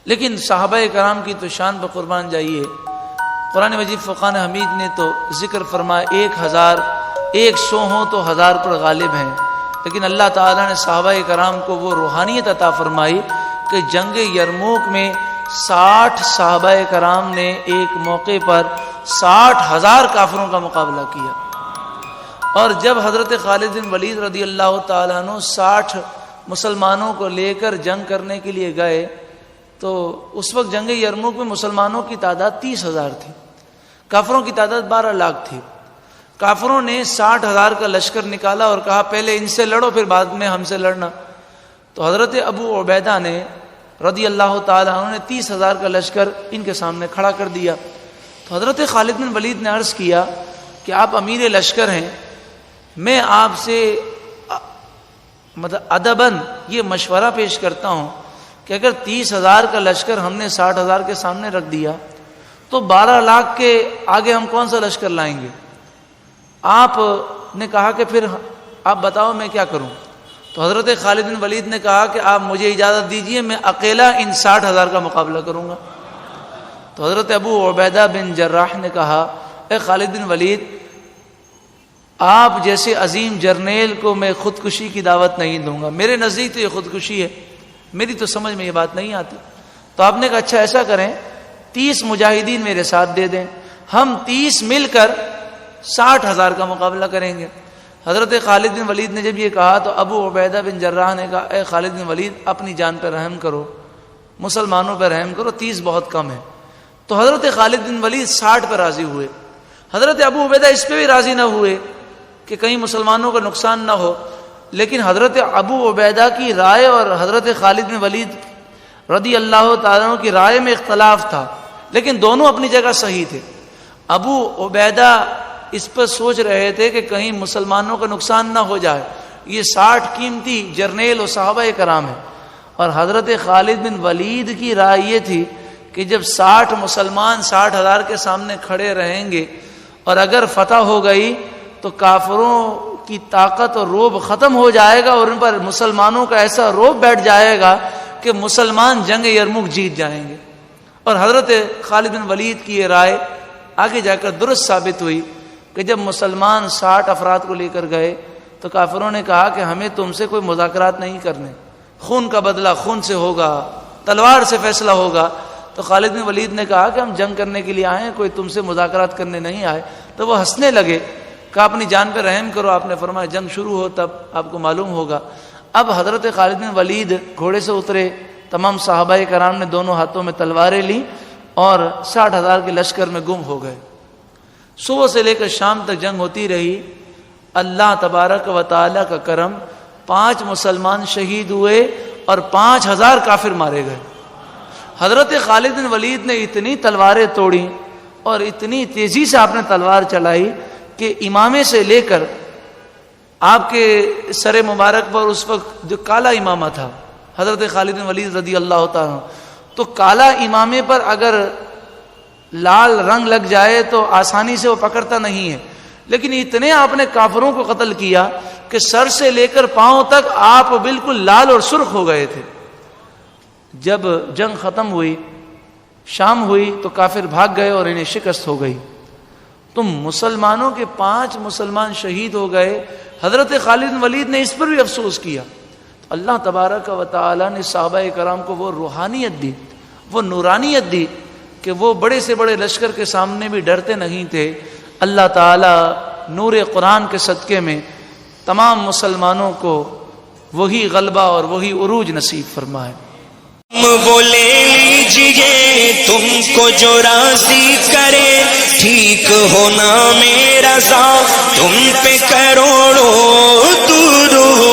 لیکن صحابہ کرام کی تو شان پر قربان جائیے، قرآن مجید فرقان حمید نے تو ذکر فرمایا 1000 100 ہوں تو 1000 پر غالب ہیں، لیکن اللہ تعالیٰ نے صحابہ کرام کو وہ روحانیت عطا فرمائی کہ جنگ یرموک میں 60 صحابہ کرام نے ایک موقع پر 60,000 کافروں کا مقابلہ کیا، اور جب حضرت خالد بن ولید رضی اللہ تعالیٰ عنہ 60 مسلمانوں کو لے کر جنگ کرنے کے لیے گئے تو اس وقت جنگ یرموک میں مسلمانوں کی تعداد 30,000 تھی، کافروں کی تعداد 12 لاکھ تھی۔ کافروں نے 60,000 کا لشکر نکالا اور کہا پہلے ان سے لڑو پھر بعد میں ہم سے لڑنا، تو حضرت ابو عبیدہ نے رضی اللہ تعالیٰ عنہ نے 30,000 کا لشکر ان کے سامنے کھڑا کر دیا۔ تو حضرت خالد بن ولید نے عرض کیا کہ آپ امیر لشکر ہیں، میں آپ سے ادباً یہ مشورہ پیش کرتا ہوں کہ اگر 30,000 کا لشکر ہم نے 60,000 کے سامنے رکھ دیا تو 12 لاکھ کے آگے ہم کون سا لشکر لائیں گے؟ آپ نے کہا کہ پھر آپ بتاؤ میں کیا کروں؟ تو حضرت خالد بن ولید نے کہا کہ آپ مجھے اجازت دیجئے، میں اکیلا ان 60,000 کا مقابلہ کروں گا۔ تو حضرت ابو عبیدہ بن جراح نے کہا اے خالد بن ولید، آپ جیسے عظیم جرنیل کو میں خودکشی کی دعوت نہیں دوں گا، میرے نزدیک تو یہ خودکشی ہے، میری تو سمجھ میں یہ بات نہیں آتی۔ تو آپ نے کہا اچھا ایسا کریں 30 مجاہدین میرے ساتھ دے دیں، ہم 30 مل کر 60,000 کا مقابلہ کریں گے۔ حضرت خالد بن ولید نے جب یہ کہا تو ابو عبیدہ بن جراح نے کہا اے خالد بن ولید، اپنی جان پر رحم کرو، مسلمانوں پر رحم کرو، 30 بہت کم ہے۔ تو حضرت خالد بن ولید 60 پر راضی ہوئے۔ حضرت ابو عبیدہ اس پہ بھی راضی نہ ہوئے کہ کہیں مسلمانوں کا نقصان نہ ہو، لیکن حضرت ابو عبیدہ کی رائے اور حضرت خالد بن ولید رضی اللہ تعالیٰ عنہ کی رائے میں اختلاف تھا، لیکن دونوں اپنی جگہ صحیح تھے۔ ابو عبیدہ اس پر سوچ رہے تھے کہ کہیں مسلمانوں کا نقصان نہ ہو جائے، یہ 60 قیمتی جرنیل و صحابہ کرام ہیں، اور حضرت خالد بن ولید کی رائے یہ تھی کہ جب 60 مسلمان 60,000 کے سامنے کھڑے رہیں گے اور اگر فتح ہو گئی تو کافروں کی طاقت اور روب ختم ہو جائے گا اور ان پر مسلمانوں کا ایسا روب بیٹھ جائے گا کہ مسلمان جنگ یرموک جیت جائیں گے۔ اور حضرت خالد بن ولید کی یہ رائے آگے جا کر درست ثابت ہوئی کہ جب مسلمان 60 افراد کو لے کر گئے تو کافروں نے کہا کہ ہمیں تم سے کوئی مذاکرات نہیں کرنے، خون کا بدلہ خون سے ہوگا، تلوار سے فیصلہ ہوگا۔ تو خالد بن ولید نے کہا کہ ہم جنگ کرنے کے لیے آئے ہیں، کوئی تم سے مذاکرات کرنے نہیں آئے۔ تو وہ ہنسنے لگے، کہا اپنی جان پہ رحم کرو۔ آپ نے فرمایا جنگ شروع ہو تب آپ کو معلوم ہوگا۔ اب حضرت خالد بن ولید گھوڑے سے اترے، تمام صحابہ کرام نے دونوں ہاتھوں میں تلواریں لیں اور 60,000 کے لشکر میں گم ہو گئے۔ صبح سے لے کر شام تک جنگ ہوتی رہی۔ اللہ تبارک و تعالی کا کرم، 5 مسلمان شہید ہوئے اور 5,000 کافر مارے گئے۔ حضرت خالد بن ولید نے اتنی تلواریں توڑی اور اتنی تیزی سے آپ نے تلوار چلائی کہ امامے سے لے کر آپ کے سر مبارک پر اس وقت جو کالا امامہ تھا حضرت خالد بن ولید رضی اللہ تعالیٰ، تو کالا امامے پر اگر لال رنگ لگ جائے تو آسانی سے وہ پکڑتا نہیں ہے، لیکن اتنے آپ نے کافروں کو قتل کیا کہ سر سے لے کر پاؤں تک آپ بالکل لال اور سرخ ہو گئے تھے۔ جب جنگ ختم ہوئی، شام ہوئی تو کافر بھاگ گئے اور انہیں شکست ہو گئی۔ تو مسلمانوں کے 5 مسلمان شہید ہو گئے۔ حضرت خالد بن ولید نے اس پر بھی افسوس کیا۔ اللہ تبارک و تعالی نے صحابہ کرام کو وہ روحانیت دی، وہ نورانیت دی کہ وہ بڑے سے بڑے لشکر کے سامنے بھی ڈرتے نہیں تھے۔ اللہ تعالی نور قرآن کے صدقے میں تمام مسلمانوں کو وہی غلبہ اور وہی عروج نصیب فرمائے۔ وہ لے لیجیے تم کو جو راضی کرے، ٹھیک ہونا میرا ذات تم پہ کروڑوں درود۔